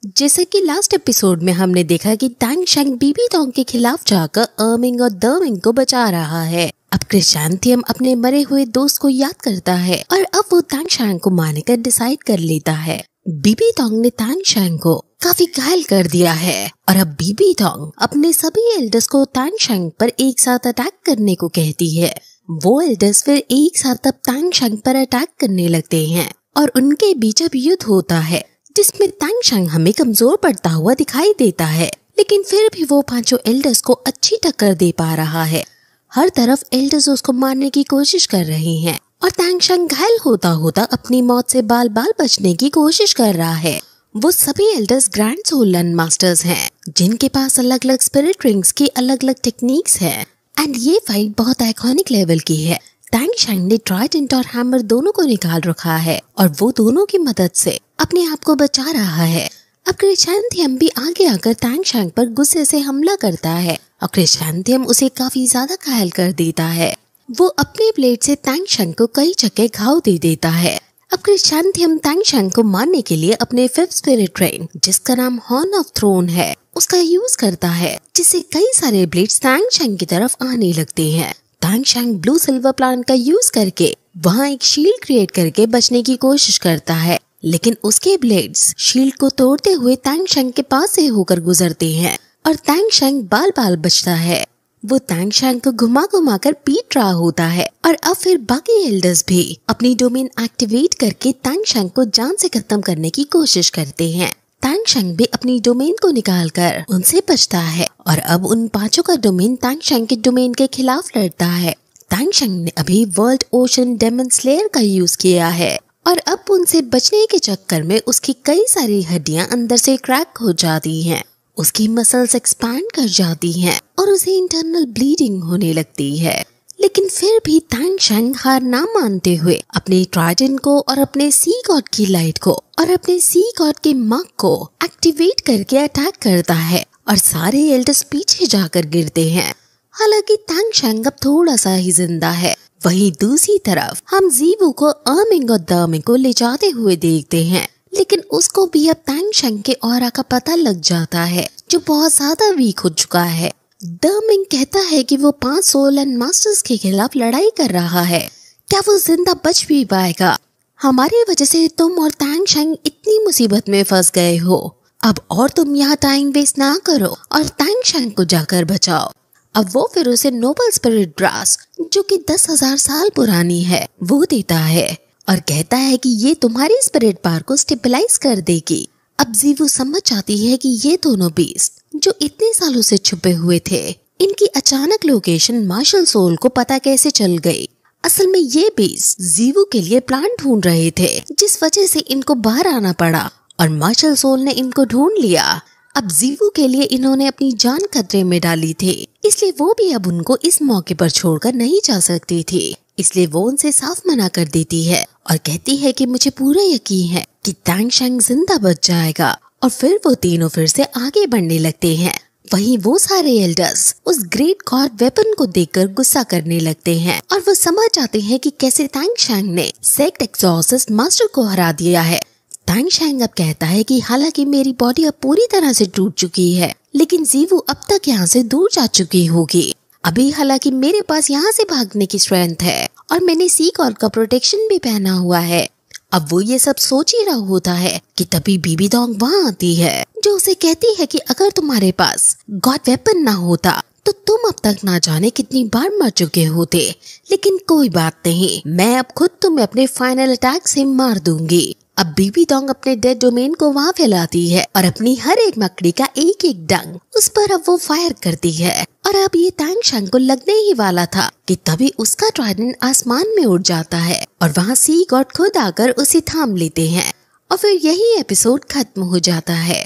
जैसे कि last episode में हमने देखा कि टैंग शैंग बीबी डोंग के खिलाफ जाकर अर्मिंग और दर्मिंग को बचा रहा है। अब क्रिस्टेंथियम अपने मरे हुए दोस्त को याद करता है और अब वो टैंग शैंग को मारने का डिसाइड कर लेता है। बीबी डोंग ने टैंग शैंग को काफी घायल कर दिया है और अब बीबी डोंग अपने सभी एल्डर्स को टैंग शैंग पर एक साथ अटैक करने को कहती है। वो एल्डर्स फिर एक साथ अब टैंग शैंग पर अटैक करने लगते हैं और उनके बीच अब युद्ध होता है, जिसमें टैंग शैंग हमें कमजोर पड़ता हुआ दिखाई देता है, लेकिन फिर भी वो पांचों एल्डर्स को अच्छी टक्कर दे पा रहा है। हर तरफ एल्डर्स उसको मारने की कोशिश कर रहे हैं और टैंग शैंग घायल होता होता अपनी मौत से बाल बाल बचने की कोशिश कर रहा है। वो सभी elders grand soul land masters हैं, जिनके पास अलग अलग स्पिरिट रिंग्स की अलग अलग टेक्निक्स हैं एंड ये फाइट बहुत आइकॉनिक लेवल की है। टैंग शैंग ने ट्राइडेंट और हैमर दोनों को निकाल रखा है और वो दोनों की मदद से अपने आप को बचा रहा है। अब क्रिस्टेंथियम भी आगे आकर टैंग शैंग पर गुस्से से हमला करता है और क्रिस्टेंथियम उसे काफी ज्यादा घायल कर देता है। वो अपने ब्लेड से टैंग शैंग को कई जगह घाव दे देता है। अब क्रिस्टेंथियम टैंग शैंग को मारने के लिए अपने फिफ्थ स्पिरिट रिंग, जिसका नाम हॉर्न ऑफ थ्रोन है, उसका यूज करता है, जिससे कई सारे ब्लेड्स टैंग शैंग की तरफ आने लगते हैं। टैंग शैंग ब्लू सिल्वर प्लांट का यूज करके वहाँ एक शील्ड क्रिएट करके बचने की कोशिश करता है, लेकिन उसके ब्लेड्स शील्ड को तोड़ते हुए टैंग शैंग के पास से होकर गुजरते हैं और टैंग शैंग बाल बाल बचता है। वो टैंग शैंग को घुमा घुमा कर पीट रहा होता है और अब फिर बाकी एल्डर्स भी अपनी डोमेन एक्टिवेट करके टैंग शैंग को जान से खत्म करने की कोशिश करते हैं। टैंग शैंग भी अपनी डोमेन को निकालकर उनसे बचता है और अब उन पांचों का डोमेन टैंग शैंग के डोमेन के खिलाफ लड़ता है। टैंग शैंग ने अभी वर्ल्ड ओशन डेमन स्लेयर का यूज किया है और अब उनसे बचने के चक्कर में उसकी कई सारी हड्डियां अंदर से क्रैक हो जाती हैं, उसकी मसल्स एक्सपैंड कर जाती हैं और उसे इंटरनल ब्लीडिंग होने लगती है। लेकिन फिर भी टैंग शैंग हार ना मानते हुए अपने ट्राइडेंट को और अपने सी गॉड की लाइट को और अपने सी गॉड के मार्क को एक्टिवेट करके अटैक करता है और सारे एल्डर्स पीछे जाकर गिरते हैं। हालांकि टैंग शैंग अब थोड़ा सा ही जिंदा है। वहीं दूसरी तरफ हम जीवू को अर्मिंग और दर्मिंग को ले जाते हुए देखते हैं, लेकिन उसको भी अब टैंग शैंग के ऑरा का पता लग जाता है, जो बहुत ज्यादा वीक हो चुका है। दर्मिंग कहता है कि वो 5 सोल एंड मास्टर्स के खिलाफ लड़ाई कर रहा है, क्या वो जिंदा बच भी पाएगा? हमारी वजह से तुम और टैंग शैंग इतनी मुसीबत में फंस गए हो, अब और तुम यहाँ टाइम वेस्ट ना करो और टैंग शैंग को जाकर बचाओ। अब वो फिर उसे नोबल स्पिरिट ग्रास, जो कि 10,000 साल पुरानी है, वो देता है और कहता है कि ये तुम्हारी स्पिरिट पावर को स्टेबलाइज कर देगी। अब जीवू समझ जाती है कि ये दोनों बीस्ट जो इतने सालों से छुपे हुए थे, इनकी अचानक लोकेशन मार्शल सोल को पता कैसे चल गई। असल में ये बीस्ट जीवू के लिए प्लान ढूंढ रहे थे, जिस वजह से इनको बाहर आना पड़ा और मार्शल सोल ने इनको ढूंढ लिया। अब जीवू के लिए इन्होंने अपनी जान खतरे में डाली थी, इसलिए वो भी अब उनको इस मौके पर छोड़कर नहीं जा सकती थी। इसलिए वो उनसे साफ मना कर देती है और कहती है कि मुझे पूरा यकीन है कि टैंग शैंग जिंदा बच जाएगा और फिर वो तीनों फिर से आगे बढ़ने लगते हैं। वहीं वो सारे एल्डर्स उस ग्रेट गॉड वेपन को देखकर गुस्सा करने लगते हैं और वो समझ जाते हैं कि कैसे टैंग शैंग ने सेक्ट एक्सॉर्सिस्ट मास्टर को हरा दिया है। टैंग शैंग अब कहता है कि हालांकि मेरी बॉडी अब पूरी तरह से टूट चुकी है, लेकिन जीवू अब तक यहाँ से दूर जा चुकी होगी। अभी हालांकि मेरे पास यहाँ से भागने की स्ट्रेंथ है और मैंने सी गॉड का प्रोटेक्शन भी पहना हुआ है। अब वो ये सब सोच ही रहा होता है कि तभी बीबी डोंग वहाँ आती है, जो उसे कहती है कि अगर तुम्हारे पास गॉड वेपन ना होता तो तुम अब तक ना जाने कितनी बार मर चुके होते, लेकिन कोई बात नहीं, मैं अब खुद तुम्हें अपने फाइनल अटैक से मार दूंगी। अब बीबी डोंग अपने डेड डोमेन को वहाँ फैलाती है और अपनी हर एक मकड़ी का एक एक डंग उस पर अब वो फायर करती है और अब ये टैंग शैंग को लगने ही वाला था कि तभी उसका ट्राइडेंट आसमान में उड़ जाता है और वहाँ सी गॉड खुद आकर उसे थाम लेते हैं और फिर यही एपिसोड खत्म हो जाता है।